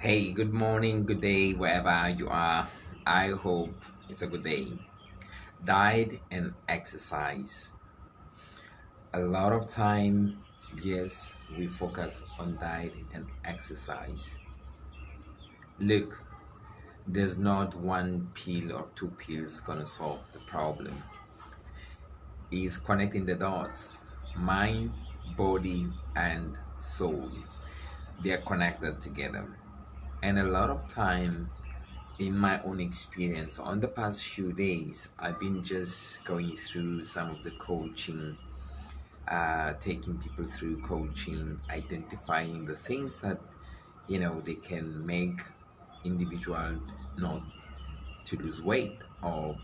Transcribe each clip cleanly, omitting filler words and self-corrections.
Hey, good morning, good day, wherever you are. I hope it's a good day. Diet and exercise. A lot of time, yes, we focus on diet and exercise. Look, there's not one pill or two pills gonna solve the problem. It's connecting the dots. Mind, body, and soul. They are connected together. And a lot of time in my own experience on the past few days, I've been just going through some of the coaching, taking people through coaching, identifying the things that they can make individual not to lose weight or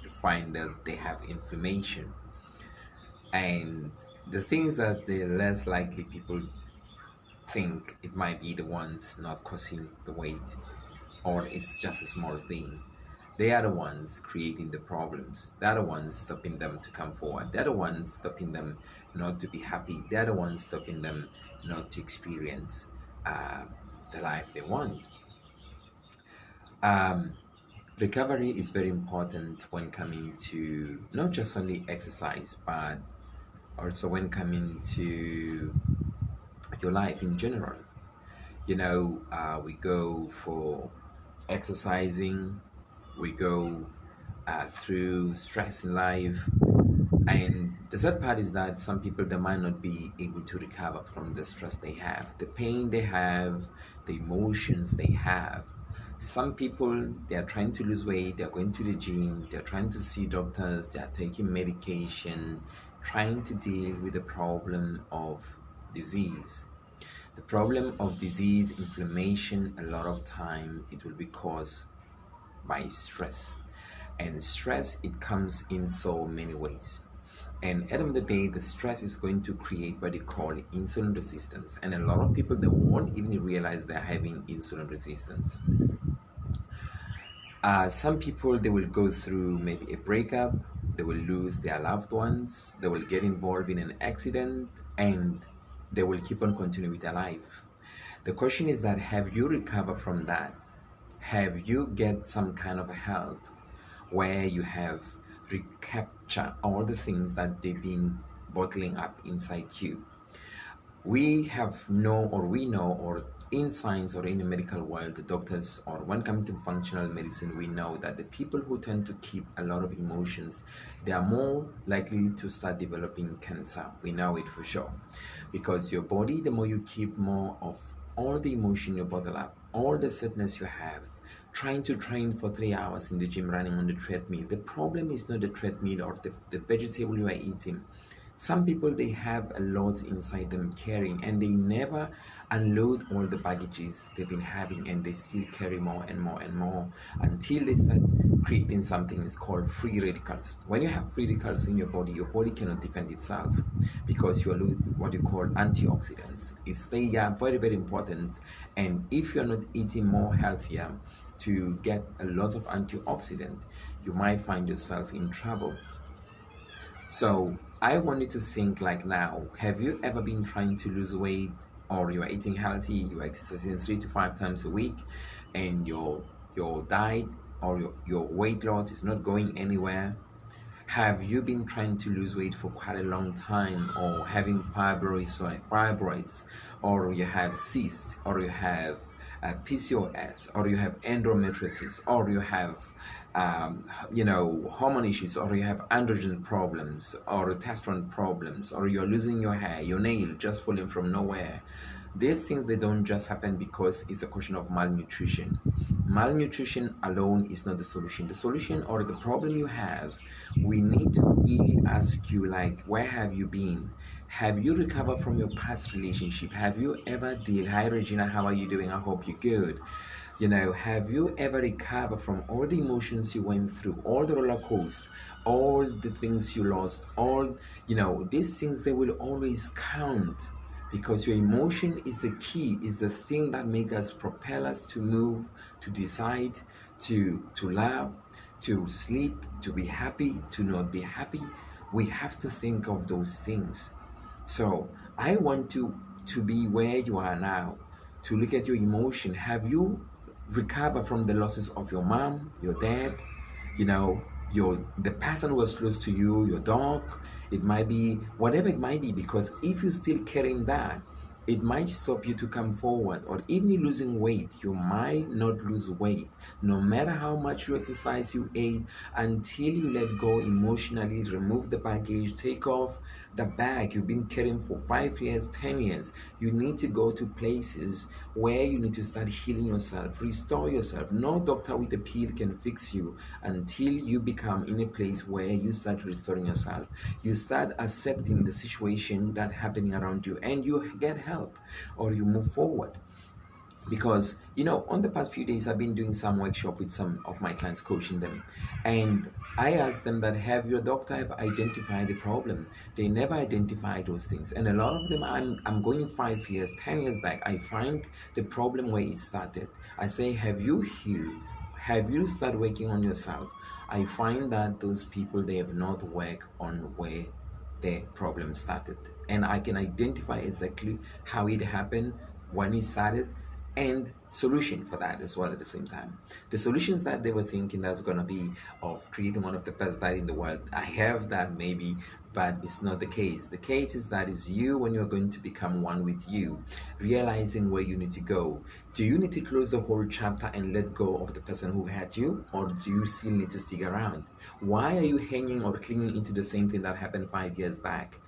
to find that they have inflammation, and the things that the less likely people think it might be the ones not causing the weight, or it's just a small thing. They are the ones creating the problems. They're the ones stopping them to come forward. They're the ones stopping them not to be happy. They're the ones stopping them not to experience uh, the life they want. Um, Recovery is very important when coming to not just only exercise, but also when coming to your life in general. We go for exercising, we go through stress in life, and the sad part is that some people they might not be able to recover from the stress they have, the pain they have, the emotions they have. Some people they are trying to lose weight, they are going to the gym, they are trying to see doctors, they are taking medication, trying to deal with the problem of disease. The problem of disease, inflammation, a lot of time it will be caused by stress. And stress, it comes in so many ways. And at the end of the day, the stress is going to create what they call insulin resistance. And a lot of people, they won't even realize they're having insulin resistance. Some people, they will go through maybe a breakup, they will lose their loved ones, they will get involved in an accident, and they will keep on continuing with their life. The question is that have you recovered from that? Have you get some kind of help where you have recaptured all the things that they've been bottling up inside you? We know, or in science or in the medical world, the doctors, or when coming to functional medicine, we know that the people who tend to keep a lot of emotions, they are more likely to start developing cancer. We know it for sure, because your body, the more you keep more of all the emotion you bottle up, all the sadness you have, trying to train for 3 hours in the gym, running on the treadmill. The problem is not the treadmill or the vegetable you are eating. Some people they have a lot inside them carrying, and they never unload all the baggages they've been having, and they still carry more and more and more until they start creating something is called free radicals. When you have free radicals in your body cannot defend itself because you lose what you call antioxidants. They are very, very important, and if you're not eating more healthier to get a lot of antioxidant, you might find yourself in trouble. So I want you to think like now, have you ever been trying to lose weight, or you are eating healthy, you are exercising 3 to 5 times a week, and your diet or your weight loss is not going anywhere? Have you been trying to lose weight for quite a long time, or having fibroids, or you have cysts, or you have PCOS, or you have endometriosis, or you have hormone issues, or you have androgen problems, or testosterone problems, or you're losing your hair, your nail just falling from nowhere? These things, they don't just happen because it's a question of malnutrition. Malnutrition alone is not the solution. The solution or the problem you have, we need to really ask you, like, where have you been? Have you recovered from your past relationship? Have you ever dealt? Hi Regina, how are you doing? I hope you're good. Have you ever recovered from all the emotions you went through, all the roller coaster, all the things you lost, all, these things, they will always count, because your emotion is the key, is the thing that makes us, propel us to move, to decide, to love, to sleep, to be happy, to not be happy. We have to think of those things. So I want to be where you are now. to look at your emotion. Have you recovered from the losses of your mom, your dad, you know, the person who was close to you, your dog? It might be whatever it might be, because if you're still carrying that, it might stop you to come forward. Or even you losing weight, you might not lose weight no matter how much you exercise, you ate, until you let go emotionally, remove the baggage, take off the bag you've been carrying for 5 years, 10 years. You need to go to places where you need to start healing yourself, restore yourself. No doctor with a pill can fix you until you become in a place where you start restoring yourself. You start accepting the situation that happening around you, and you get help, or you move forward. Because on the past few days I've been doing some workshop with some of my clients, coaching them, and I asked them that, have your doctor have identified the problem? They never identify those things, and a lot of them, I'm going 5 years, 10 years back. I find the problem where it started. I say, have you healed? Have you started working on yourself? I find that those people, they have not worked on where the problem started, and I can identify exactly how it happened, when it started, and solution for that as well at the same time. The solutions that they were thinking that's going to be of creating one of the best diet in the world, I have that maybe, but it's not the case. The case is that is you, when you're going to become one with you, realizing where you need to go. Do you need to close the whole chapter and let go of the person who hurt you, or do you still need to stick around? Why are you hanging or clinging into the same thing that happened 5 years back?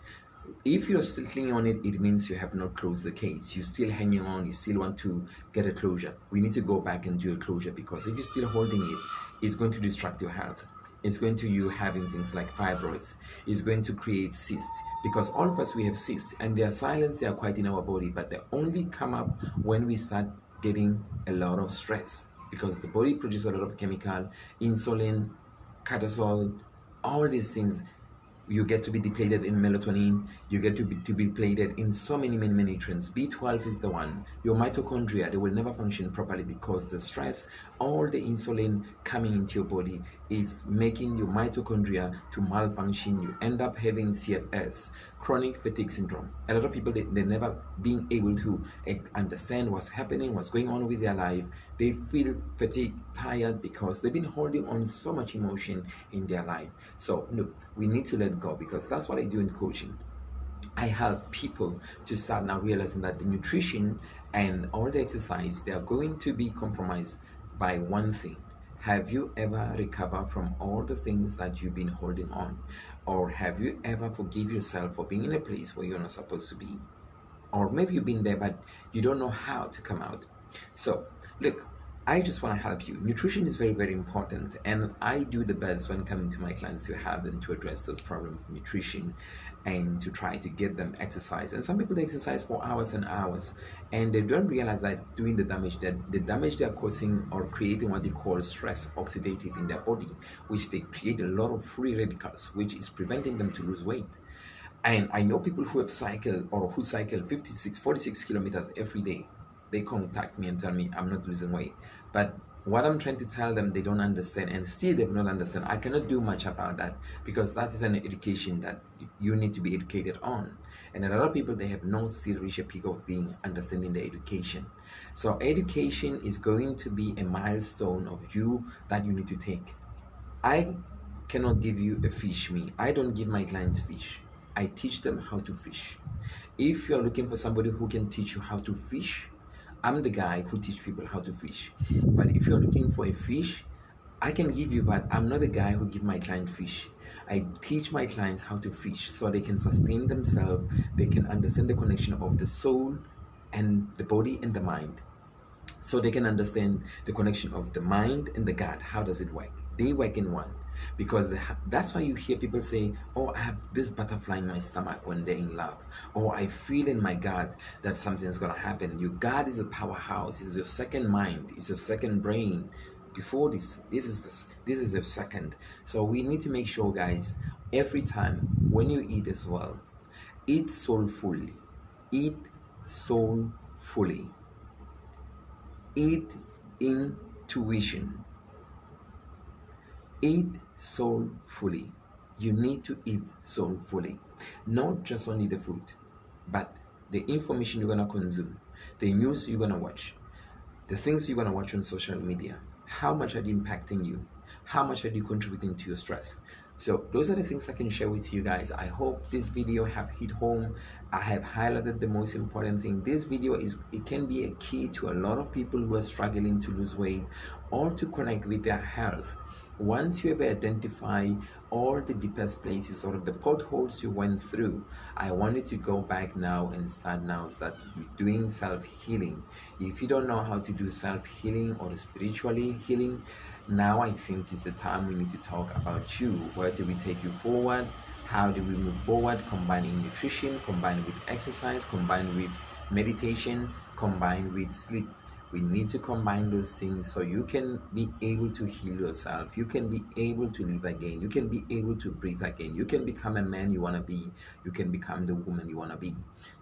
If you're still clinging on it, it means you have not closed the case. You're still hanging on. You still want to get a closure. We need to go back and do a closure, because if you're still holding it, it's going to distract your health. It's going to you having things like fibroids. It's going to create cysts, because all of us, we have cysts, and they are silent. They are quite in our body, but they only come up when we start getting a lot of stress, because the body produces a lot of chemical, insulin, cortisol, all these things. You get to be depleted in melatonin, you get to be depleted in so many nutrients. B12 is the one. Your mitochondria, they will never function properly, because the stress, all the insulin coming into your body is making your mitochondria to malfunction. You end up having CFS, chronic fatigue syndrome. A lot of people, they never being able to understand what's happening, what's going on with their life. They feel fatigued, tired, because they've been holding on so much emotion in their life. So look, we need to let go, because that's what I do in coaching. I help people to start now realizing that the nutrition and all the exercise, they are going to be compromised by one thing. Have you ever recovered from all the things that you've been holding on? Or have you ever forgive yourself for being in a place where you're not supposed to be? Or maybe you've been there, but you don't know how to come out. So look, I just want to help you. Nutrition is very important, and I do the best when coming to my clients to help them to address those problems of nutrition, and to try to get them exercise. And some people, they exercise for hours and hours, and they don't realize that doing the damage they're causing, or creating what they call stress oxidative in their body, which they create a lot of free radicals, which is preventing them to lose weight. And I know people who have cycled, or who cycle 46 kilometers every day. They contact me and tell me, I'm not losing weight. But what I'm trying to tell them, they don't understand, and still they do not understand. I cannot do much about that, because that is an education that you need to be educated on. And a lot of people, they have not still reached a peak of being understanding the education. So education is going to be a milestone of you that you need to take. I cannot give you a fish. I don't give my clients fish. I teach them how to fish. If you're looking for somebody who can teach you how to fish, I'm the guy who teach people how to fish. But if you're looking for a fish, I can give you, but I'm not the guy who give my client fish. I teach my clients how to fish, so they can sustain themselves, they can understand the connection of the soul and the body and the mind, so they can understand the connection of the mind and the gut. How does it work? They work in one, because that's why you hear people say, oh, I have this butterfly in my stomach when they're in love, or I feel in my gut that something is going to happen. Your gut is a powerhouse. It's your second mind. It's your second brain. Before this is your second. So we need to make sure, guys, every time when you eat as well, eat soulfully. Eat soulfully. Eat intuition. Eat soulfully. You need to eat soulfully. Not just only the food, but the information you're going to consume. The news you're gonna watch, the things you're gonna watch on social media, how much are they impacting you? How much are they contributing to your stress? So those are the things I can share with you guys. I hope this video have hit home. I have highlighted the most important thing. This video it can be a key to a lot of people who are struggling to lose weight or to connect with their health. Once you have identified all the deepest places or the potholes you went through, I want you to go back now and start doing self-healing. If you don't know how to do self-healing or spiritually healing, now I think is the time we need to talk about you. Where do we take you forward? How do we move forward? Combining nutrition, combined with exercise, combined with meditation, combined with sleep. We need to combine those things so you can be able to heal yourself. You can be able to live again. You can be able to breathe again. You can become a man you want to be. You can become the woman you want to be.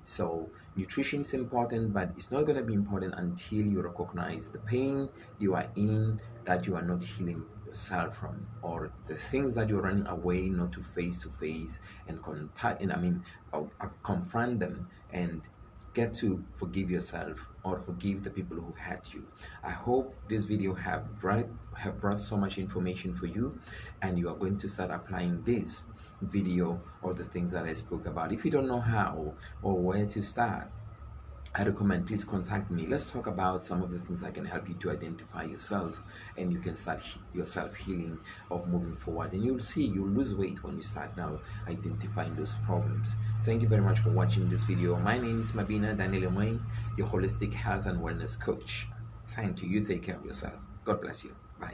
So nutrition is important, but it's not going to be important until you recognize the pain you are in that you are not healing yourself from, or the things that you're running away not to face and confront them and get to forgive yourself or forgive the people who hurt you. I hope this video have brought so much information for you, and you are going to start applying this video or the things that I spoke about. If you don't know how or where to start, I recommend please contact me. Let's talk about some of the things that can help you to identify yourself, and you can start your self-healing of moving forward. And you'll see you'll lose weight when you start now identifying those problems. Thank you very much for watching this video. My name is Mabina Daniel Moin, your holistic health and wellness coach. Thank you. You take care of yourself. God bless you. Bye.